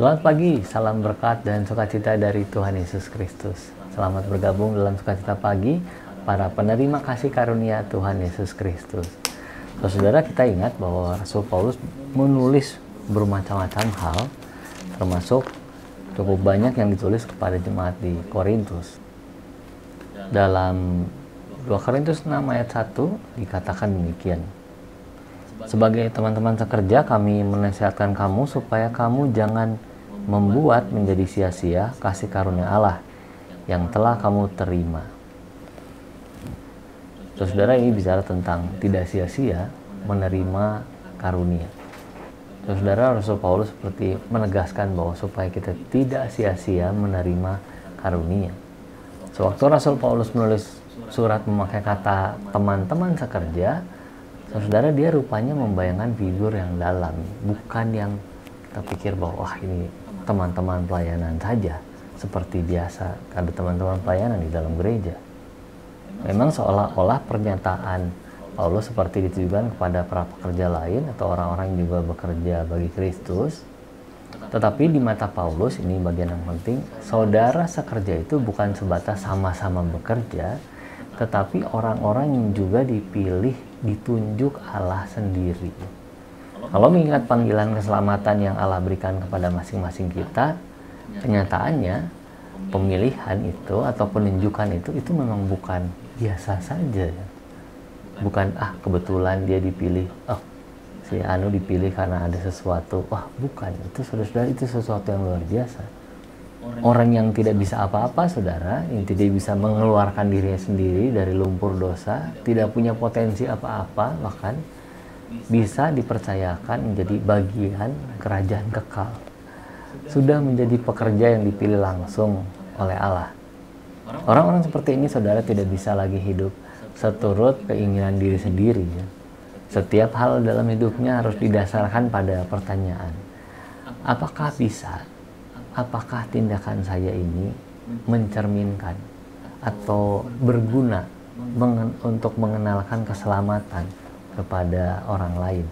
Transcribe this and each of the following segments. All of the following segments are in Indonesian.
Selamat pagi, salam berkat dan sukacita dari Tuhan Yesus Kristus. Selamat bergabung dalam sukacita pagi para penerima kasih karunia Tuhan Yesus Kristus. Saudara, kita ingat bahwa Rasul Paulus menulis bermacam-macam hal, termasuk cukup banyak yang ditulis kepada jemaat di Korintus. Dalam 2 Korintus 6 ayat 1 dikatakan demikian. Sebagai teman-teman sekerja, kami menasihatkan kamu supaya kamu jangan membuat menjadi sia-sia kasih karunia Allah yang telah kamu terima. Saudara, ini bicara tentang tidak sia-sia menerima karunia. Saudara, Rasul Paulus seperti menegaskan bahwa supaya kita tidak sia-sia menerima karunia. Sewaktu Rasul Paulus menulis surat memakai kata teman-teman sekerja, saudara, dia rupanya membayangkan figur yang dalam, bukan yang kita pikir bahwa wah, ini teman-teman pelayanan saja, seperti biasa ada teman-teman pelayanan di dalam gereja. Memang seolah-olah pernyataan Paulus seperti ditujukan kepada para pekerja lain atau orang-orang yang juga bekerja bagi Kristus. Tetapi di mata Paulus, ini bagian yang penting, saudara sekerja itu bukan sebatas sama-sama bekerja, tetapi orang-orang yang juga dipilih, ditunjuk Allah sendiri. Kalau mengingat panggilan keselamatan yang Allah berikan kepada masing-masing kita, kenyataannya pemilihan itu atau penunjukan itu memang bukan biasa saja. Bukan kebetulan dia dipilih, si Anu dipilih karena ada sesuatu. Wah, bukan. Itu saudara, itu sesuatu yang luar biasa. Orang yang tidak bisa apa-apa, saudara, yang tidak bisa mengeluarkan dirinya sendiri dari lumpur dosa, tidak punya potensi apa-apa, bahkan bisa dipercayakan menjadi bagian kerajaan kekal. Sudah menjadi pekerja yang dipilih langsung oleh Allah. Orang-orang seperti ini, saudara, tidak bisa lagi hidup seturut keinginan diri sendiri. Setiap hal dalam hidupnya harus didasarkan pada pertanyaan, apakah bisa? Apakah tindakan saya ini mencerminkan atau berguna untuk mengenalkan keselamatan kepada orang lain?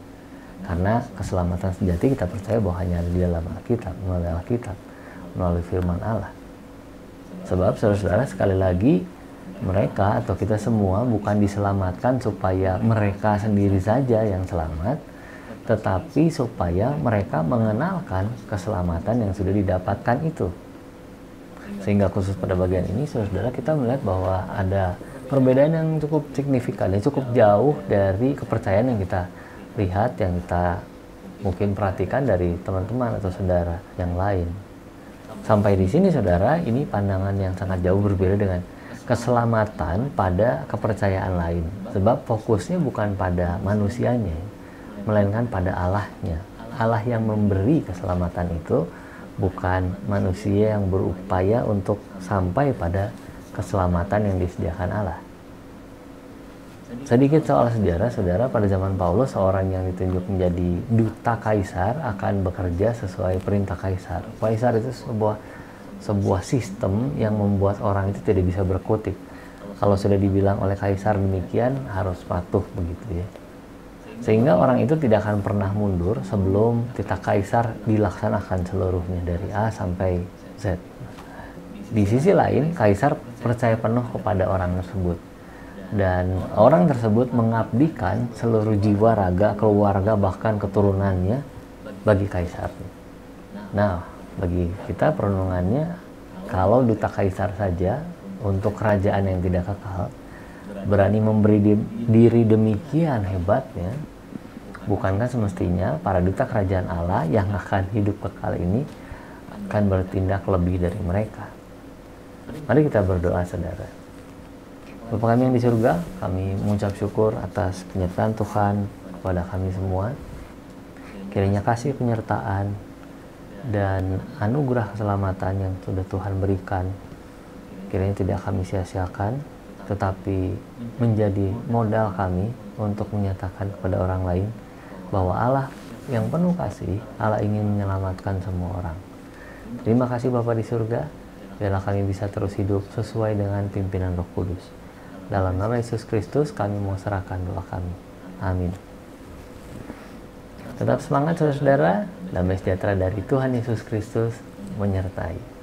Karena keselamatan sejati kita percaya bahwa hanya ada di dalam Alkitab, melalui firman Allah. Sebab saudara-saudara, sekali lagi, mereka atau kita semua bukan diselamatkan supaya mereka sendiri saja yang selamat, tetapi supaya mereka mengenalkan keselamatan yang sudah didapatkan itu. Sehingga khusus pada bagian ini, saudara, kita melihat bahwa ada perbedaan yang cukup signifikan, yang cukup jauh dari kepercayaan yang kita lihat, yang kita mungkin perhatikan dari teman-teman atau saudara yang lain. Sampai di sini, saudara, ini pandangan yang sangat jauh berbeda dengan keselamatan pada kepercayaan lain. Sebab fokusnya bukan pada manusianya, melainkan pada Allahnya. Allah yang memberi keselamatan itu, bukan manusia yang berupaya untuk sampai pada keselamatan yang disediakan Allah. Sedikit soal sejarah, saudara, pada zaman Paulus, seorang yang ditunjuk menjadi duta kaisar akan bekerja sesuai perintah kaisar. Kaisar itu sebuah sistem yang membuat orang itu tidak bisa berkutik. Kalau sudah dibilang oleh kaisar demikian, harus patuh, begitu ya. Sehingga orang itu tidak akan pernah mundur sebelum titah kaisar dilaksanakan seluruhnya dari A sampai Z. Di sisi lain, kaisar percaya penuh kepada orang tersebut. Dan orang tersebut mengabdikan seluruh jiwa, raga, keluarga, bahkan keturunannya bagi kaisar. Nah, bagi kita perenungannya, kalau duta kaisar saja untuk kerajaan yang tidak kekal berani memberi diri demikian hebatnya, bukankah semestinya para duta kerajaan Allah yang akan hidup kekal ini akan bertindak lebih dari mereka? Mari kita berdoa, saudara. Bapa kami yang di surga, kami mengucap syukur atas penyertaan Tuhan kepada kami semua. Kiranya kasih penyertaan dan anugerah keselamatan yang sudah Tuhan berikan, kiranya tidak kami sia-siakan, tetapi menjadi modal kami untuk menyatakan kepada orang lain bahwa Allah yang penuh kasih, Allah ingin menyelamatkan semua orang. Terima kasih Bapa di surga, biarlah kami bisa terus hidup sesuai dengan pimpinan Roh Kudus. Dalam nama Yesus Kristus kami mau serahkan doa kami. Amin. Tetap semangat saudara-saudara, Damai sejahtera dari Tuhan Yesus Kristus menyertai.